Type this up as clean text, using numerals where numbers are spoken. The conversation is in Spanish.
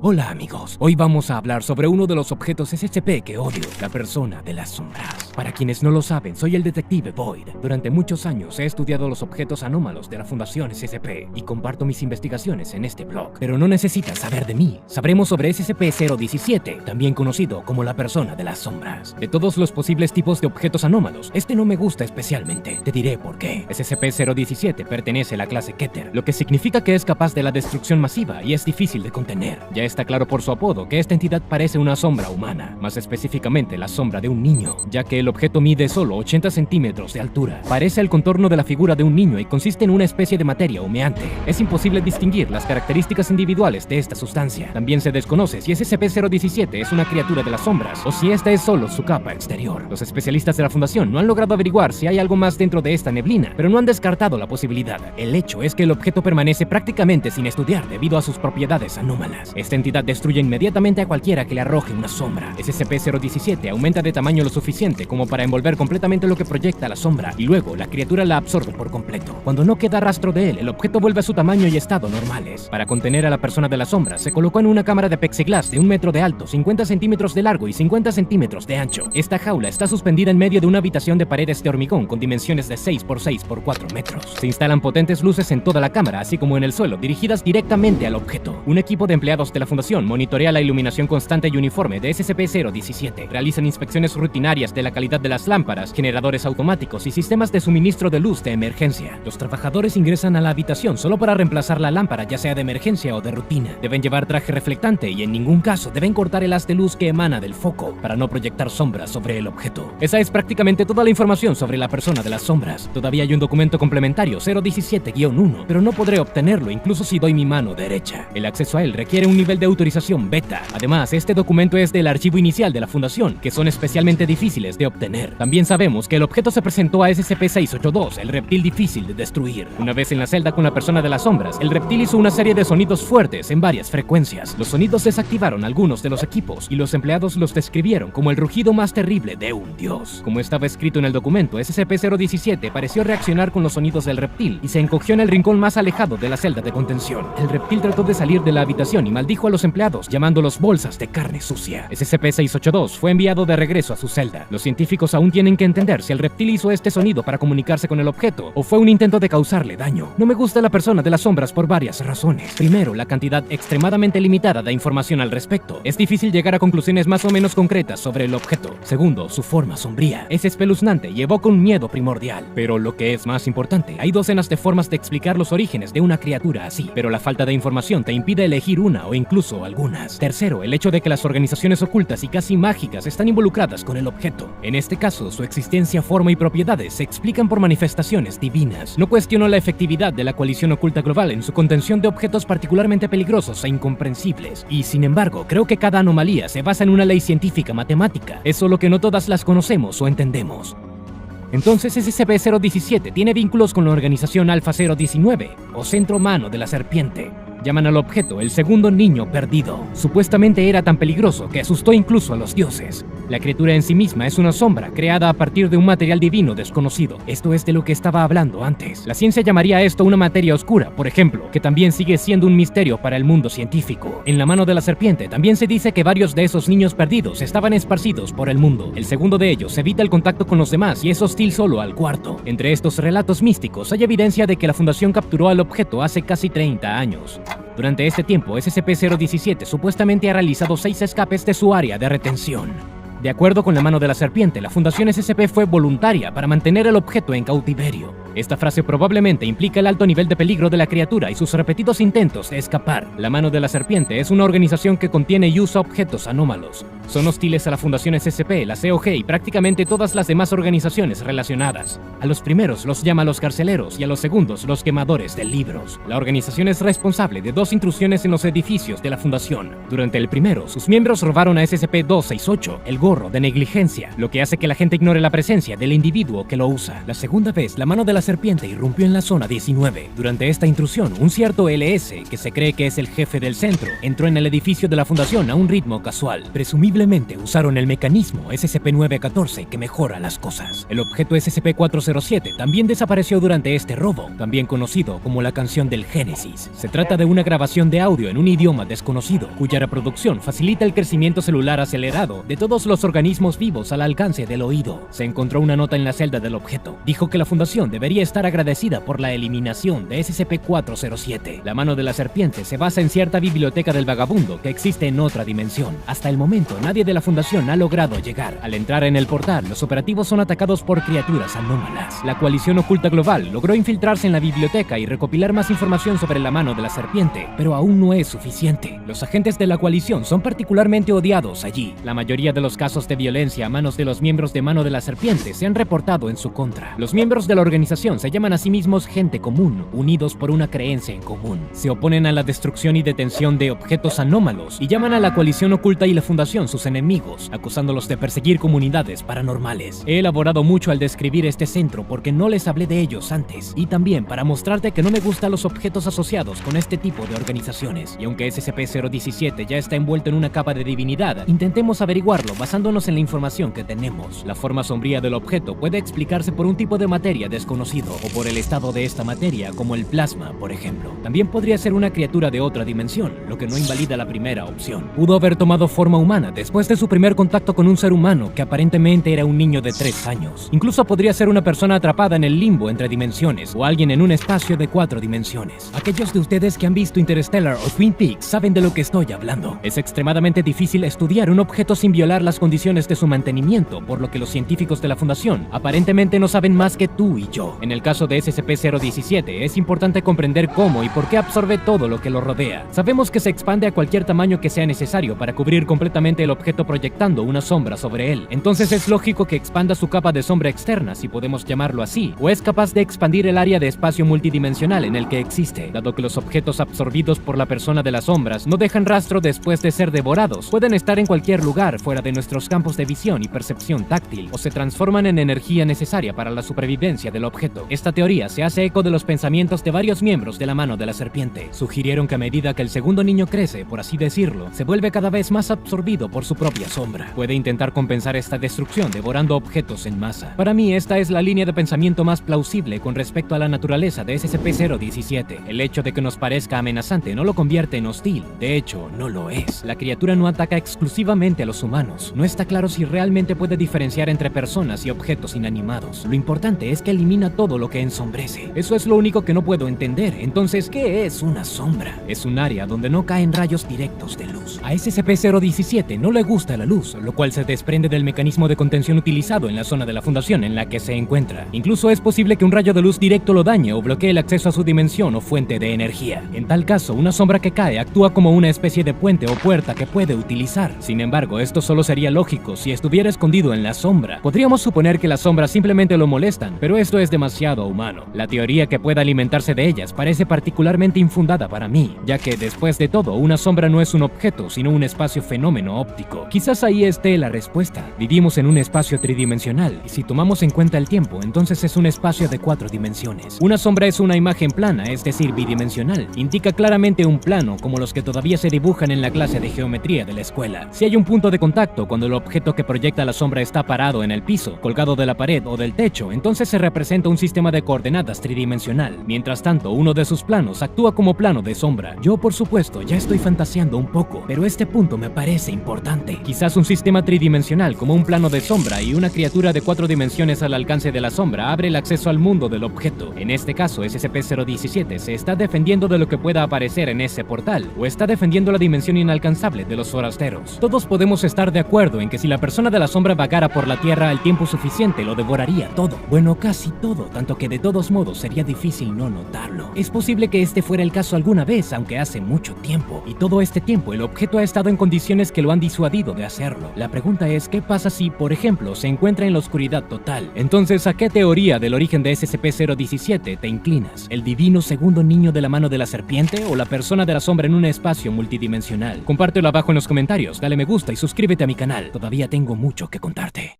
Hola amigos, hoy vamos a hablar sobre uno de los objetos SCP que odio, la persona de las sombras. Para quienes no lo saben, soy el detective Void. Durante muchos años he estudiado los objetos anómalos de la Fundación SCP y comparto mis investigaciones en este blog. Pero no necesitas saber de mí, sabremos sobre SCP-017, también conocido como la persona de las sombras. De todos los posibles tipos de objetos anómalos, este no me gusta especialmente, te diré por qué. SCP-017 pertenece a la clase Keter, lo que significa que es capaz de la destrucción masiva y es difícil de contener. Ya está claro por su apodo que esta entidad parece una sombra humana, más específicamente la sombra de un niño, ya que el objeto mide solo 80 centímetros de altura. Parece el contorno de la figura de un niño y consiste en una especie de materia humeante. Es imposible distinguir las características individuales de esta sustancia. También se desconoce si SCP-017 es una criatura de las sombras o si esta es solo su capa exterior. Los especialistas de la Fundación no han logrado averiguar si hay algo más dentro de esta neblina, pero no han descartado la posibilidad. El hecho es que el objeto permanece prácticamente sin estudiar debido a sus propiedades anómalas. Esta entidad destruye inmediatamente a cualquiera que le arroje una sombra. SCP-017 aumenta de tamaño lo suficiente como para envolver completamente lo que proyecta la sombra y luego la criatura la absorbe por completo. Cuando no queda rastro de él, el objeto vuelve a su tamaño y estado normales. Para contener a la persona de la sombra, se colocó en una cámara de plexiglas de 1 metro de alto, 50 centímetros de largo y 50 centímetros de ancho. Esta jaula está suspendida en medio de una habitación de paredes de hormigón con dimensiones de 6 por 6 por 4 metros. Se instalan potentes luces en toda la cámara, así como en el suelo, dirigidas directamente al objeto. Un equipo de empleados de la Fundación monitorea la iluminación constante y uniforme de SCP-017. Realizan inspecciones rutinarias de la calidad de las lámparas, generadores automáticos y sistemas de suministro de luz de emergencia. Los trabajadores ingresan a la habitación solo para reemplazar la lámpara, ya sea de emergencia o de rutina. Deben llevar traje reflectante y en ningún caso deben cortar el haz de luz que emana del foco para no proyectar sombras sobre el objeto. Esa es prácticamente toda la información sobre la persona de las sombras. Todavía hay un documento complementario 017-1, pero no podré obtenerlo incluso si doy mi mano derecha. El acceso a él requiere un nivel de autorización beta. Además, este documento es del archivo inicial de la Fundación, que son especialmente difíciles de obtener. También sabemos que el objeto se presentó a SCP-682, el reptil difícil de destruir. Una vez en la celda con la persona de las sombras, el reptil hizo una serie de sonidos fuertes en varias frecuencias. Los sonidos desactivaron algunos de los equipos y los empleados los describieron como el rugido más terrible de un dios. Como estaba escrito en el documento, SCP-017 pareció reaccionar con los sonidos del reptil y se encogió en el rincón más alejado de la celda de contención. El reptil trató de salir de la habitación y maldijo a los empleados, llamándolos bolsas de carne sucia. SCP-682 fue enviado de regreso a su celda. Los científicos aún tienen que entender si el reptil hizo este sonido para comunicarse con el objeto o fue un intento de causarle daño. No me gusta la persona de las sombras por varias razones. Primero, la cantidad extremadamente limitada de información al respecto. Es difícil llegar a conclusiones más o menos concretas sobre el objeto. Segundo, su forma sombría. Es espeluznante y evoca un miedo primordial. Pero lo que es más importante, hay docenas de formas de explicar los orígenes de una criatura así, pero la falta de información te impide elegir una o incluso algunas. Tercero, el hecho de que las organizaciones ocultas y casi mágicas están involucradas con el objeto. En este caso, su existencia, forma y propiedades se explican por manifestaciones divinas. No cuestiono la efectividad de la coalición oculta global en su contención de objetos particularmente peligrosos e incomprensibles. Y sin embargo, creo que cada anomalía se basa en una ley científica matemática. Es solo que no todas las conocemos o entendemos. Entonces SCP-017 tiene vínculos con la organización Alpha 019 o Centro Mano de la Serpiente. Llaman al objeto el segundo niño perdido. Supuestamente era tan peligroso que asustó incluso a los dioses. La criatura en sí misma es una sombra creada a partir de un material divino desconocido. Esto es de lo que estaba hablando antes. La ciencia llamaría a esto una materia oscura, por ejemplo, que también sigue siendo un misterio para el mundo científico. En la mano de la serpiente también se dice que varios de esos niños perdidos estaban esparcidos por el mundo. El segundo de ellos evita el contacto con los demás y es hostil solo al cuarto. Entre estos relatos místicos hay evidencia de que la Fundación capturó al objeto hace casi 30 años. Durante este tiempo, SCP-017 supuestamente ha realizado 6 escapes de su área de retención. De acuerdo con la mano de la serpiente, la Fundación SCP fue voluntaria para mantener el objeto en cautiverio. Esta frase probablemente implica el alto nivel de peligro de la criatura y sus repetidos intentos de escapar. La mano de la serpiente es una organización que contiene y usa objetos anómalos. Son hostiles a la Fundación SCP, la COG y prácticamente todas las demás organizaciones relacionadas. A los primeros los llama los carceleros y a los segundos los quemadores de libros. La organización es responsable de 2 intrusiones en los edificios de la Fundación. Durante el primero, sus miembros robaron a SCP-268, el gorro de negligencia, lo que hace que la gente ignore la presencia del individuo que lo usa. La segunda vez, la mano de la serpiente irrumpió en la zona 19. Durante esta intrusión, un cierto LS, que se cree que es el jefe del centro, entró en el edificio de la fundación a un ritmo casual. Presumiblemente usaron el mecanismo SCP-914 que mejora las cosas. El objeto SCP-407 también desapareció durante este robo, también conocido como la canción del Génesis. Se trata de una grabación de audio en un idioma desconocido, cuya reproducción facilita el crecimiento celular acelerado de todos los organismos vivos al alcance del oído. Se encontró una nota en la celda del objeto. Dijo que la fundación debería estar agradecida por la eliminación de SCP-407. La mano de la serpiente se basa en cierta biblioteca del vagabundo que existe en otra dimensión. Hasta el momento, nadie de la fundación ha logrado llegar. Al entrar en el portal, los operativos son atacados por criaturas anómalas. La coalición oculta global logró infiltrarse en la biblioteca y recopilar más información sobre la mano de la serpiente, pero aún no es suficiente. Los agentes de la coalición son particularmente odiados allí. La mayoría de los casos de violencia a manos de los miembros de Mano de la Serpiente se han reportado en su contra. Los miembros de la organización se llaman a sí mismos gente común, unidos por una creencia en común. Se oponen a la destrucción y detención de objetos anómalos y llaman a la coalición oculta y la fundación sus enemigos, acusándolos de perseguir comunidades paranormales. He elaborado mucho al describir este centro porque no les hablé de ellos antes, y también para mostrarte que no me gustan los objetos asociados con este tipo de organizaciones. Y aunque SCP-017 ya está envuelto en una capa de divinidad, intentemos averiguarlo basándonos en la información que tenemos. La forma sombría del objeto puede explicarse por un tipo de materia desconocido o por el estado de esta materia, como el plasma, por ejemplo. También podría ser una criatura de otra dimensión, lo que no invalida la primera opción. Pudo haber tomado forma humana después de su primer contacto con un ser humano que aparentemente era un niño de 3 años. Incluso podría ser una persona atrapada en el limbo entre dimensiones o alguien en un espacio de 4 dimensiones. Aquellos de ustedes que han visto Interstellar o Twin Peaks saben de lo que estoy hablando. Es extremadamente difícil estudiar un objeto sin violar las condiciones de su mantenimiento, por lo que los científicos de la Fundación aparentemente no saben más que tú y yo. En el caso de SCP-017, es importante comprender cómo y por qué absorbe todo lo que lo rodea. Sabemos que se expande a cualquier tamaño que sea necesario para cubrir completamente el objeto proyectando una sombra sobre él. Entonces es lógico que expanda su capa de sombra externa, si podemos llamarlo así, o es capaz de expandir el área de espacio multidimensional en el que existe. Dado que los objetos absorbidos por la persona de las sombras no dejan rastro después de ser devorados, pueden estar en cualquier lugar fuera de nuestros campos de visión y percepción táctil, o se transforman en energía necesaria para la supervivencia del objeto. Esta teoría se hace eco de los pensamientos de varios miembros de la Mano de la Serpiente. Sugirieron que a medida que el segundo niño crece, por así decirlo, se vuelve cada vez más absorbido por su propia sombra. Puede intentar compensar esta destrucción devorando objetos en masa. Para mí, esta es la línea de pensamiento más plausible con respecto a la naturaleza de SCP-017. El hecho de que nos parezca amenazante no lo convierte en hostil. De hecho, no lo es. La criatura no ataca exclusivamente a los humanos. No está claro si realmente puede diferenciar entre personas y objetos inanimados. Lo importante es que elimina todo lo que ensombrece. Eso es lo único que no puedo entender. Entonces, ¿qué es una sombra? Es un área donde no caen rayos directos de luz. A SCP-017 no le gusta la luz, lo cual se desprende del mecanismo de contención utilizado en la zona de la fundación en la que se encuentra. Incluso es posible que un rayo de luz directo lo dañe o bloquee el acceso a su dimensión o fuente de energía. En tal caso, una sombra que cae actúa como una especie de puente o puerta que puede utilizar. Sin embargo, esto solo sería lógico si estuviera escondido en la sombra. Podríamos suponer que las sombras simplemente lo molestan, pero esto es demasiado humano. La teoría que pueda alimentarse de ellas parece particularmente infundada para mí, ya que, después de todo, una sombra no es un objeto, sino un espacio fenómeno óptico. Quizás ahí esté la respuesta. Vivimos en un espacio tridimensional, y si tomamos en cuenta el tiempo, entonces es un espacio de 4 dimensiones. Una sombra es una imagen plana, es decir, bidimensional. Indica claramente un plano, como los que todavía se dibujan en la clase de geometría de la escuela. Si hay un punto de contacto cuando el objeto que proyecta la sombra está parado en el piso, colgado de la pared o del techo, entonces se representa un sistema de coordenadas tridimensional. Mientras tanto, uno de sus planos actúa como plano de sombra. Yo, por supuesto, ya estoy fantaseando un poco, pero este punto me parece importante. Quizás un sistema tridimensional como un plano de sombra y una criatura de 4 dimensiones al alcance de la sombra abre el acceso al mundo del objeto. En este caso, SCP-017 se está defendiendo de lo que pueda aparecer en ese portal, o está defendiendo la dimensión inalcanzable de los forasteros. Todos podemos estar de acuerdo en que si la persona de la sombra vagara por la Tierra al tiempo suficiente, lo devoraría todo. Bueno, casi todo, tanto que de todos modos sería difícil no notarlo. Es posible que este fuera el caso alguna vez, aunque hace mucho tiempo. Y todo este tiempo el objeto ha estado en condiciones que lo han disuadido de hacerlo. La pregunta es, ¿qué pasa si, por ejemplo, se encuentra en la oscuridad total? Entonces, ¿a qué teoría del origen de SCP-017 te inclinas? ¿El divino segundo niño de la Mano de la Serpiente o la persona de la sombra en un espacio multidimensional? Compártelo abajo en los comentarios, dale me gusta y suscríbete a mi canal. Todavía tengo mucho que contarte.